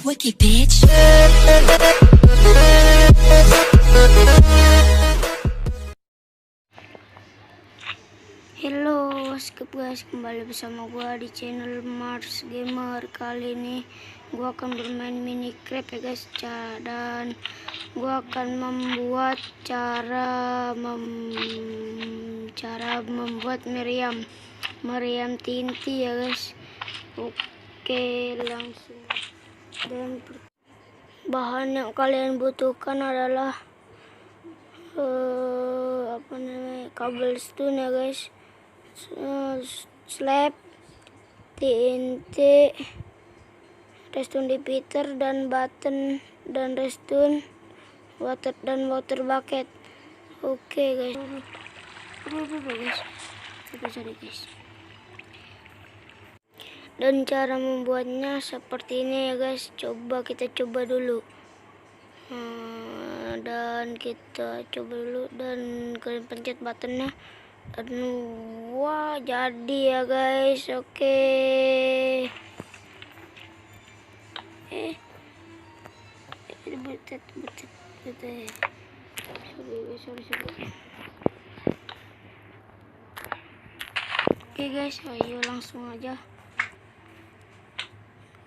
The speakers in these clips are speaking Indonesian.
Wiki bitch. Hello, what's up guys, kembali bersama gua di channel Mars Gamer. Kali ini gua akan bermain Minecraft ya guys, dan gua akan membuat cara membuat meriam tinti ya guys. Oke, langsung. Dan bahan yang kalian butuhkan adalah cobblestone ya guys, slab, TNT, redstone repeater, dan button, dan redstone, water bucket. Oke guys, guys. Dan cara membuatnya seperti ini ya guys. Kita coba dulu. Dan kita coba dulu, dan kalian pencet buttonnya, dan wah, jadi ya guys. Oke. Sorry. Oke guys, ayo langsung aja.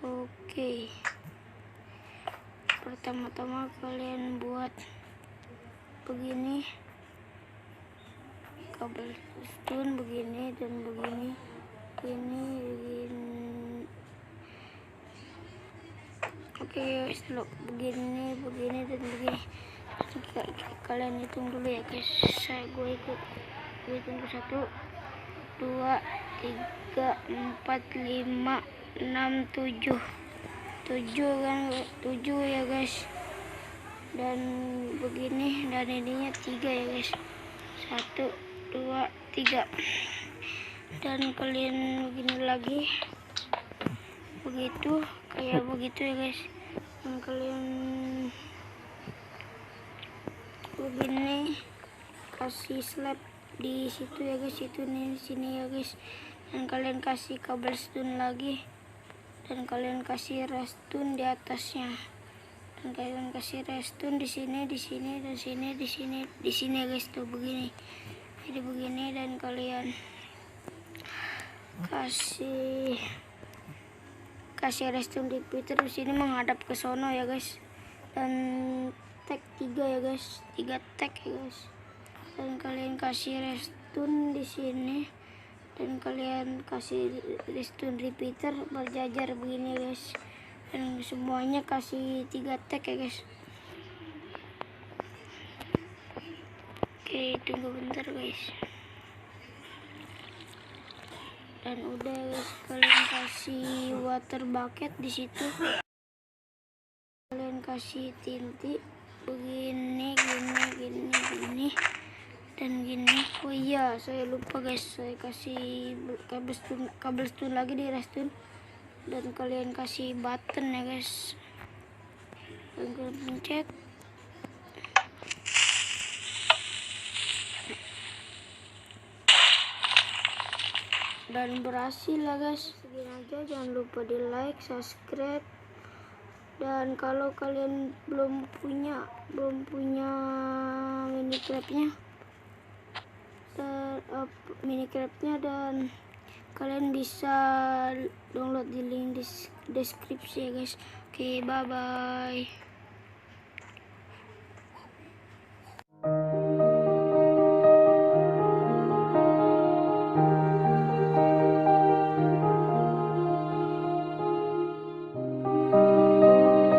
Oke, pertama-tama kalian buat begini, cobblestone begini dan begini, begini. Oke guys, begini dan begini. Kalian hitung dulu ya guys. Gue hitung 1, 2, 3, 4, 5, 6, 7 kan, 7 ya guys. Dan begini, dan ininya 3 ya guys. 1, 2, 3. Dan kalian begini lagi, begitu, kayak begitu ya guys. Dan kalian begini, kasih slab di situ ya guys, itu nih, sini ya guys. Dan kalian kasih cobblestone lagi, dan kalian kasih redstone di atasnya, dan kalian kasih redstone di sini, di sini, dan sini, di sini ya guys. Tuh begini, jadi begini. Dan kalian kasih redstone repeater di sini menghadap ke sono ya guys. Dan tag 3 ya guys, 3 tag ya guys. Dan kalian kasih redstone di sini, dan kalian kasih redstone repeater berjajar begini ya guys. Dan semuanya kasih 3 tag ya guys. Oke, tunggu bentar guys. Dan udah guys, kalian kasih water bucket di situ. Kalian kasih tinti begini, gini dan gini. Oh iya, saya lupa guys, saya kasih cobblestone lagi di redstone. Dan kalian kasih button ya guys, dan kalian pencet. Dan berhasil lah guys. Segini aja, jangan lupa di like, subscribe. Dan kalau kalian belum punya Minecraftnya, dan kalian bisa download di link di deskripsi ya guys. Oke, bye bye.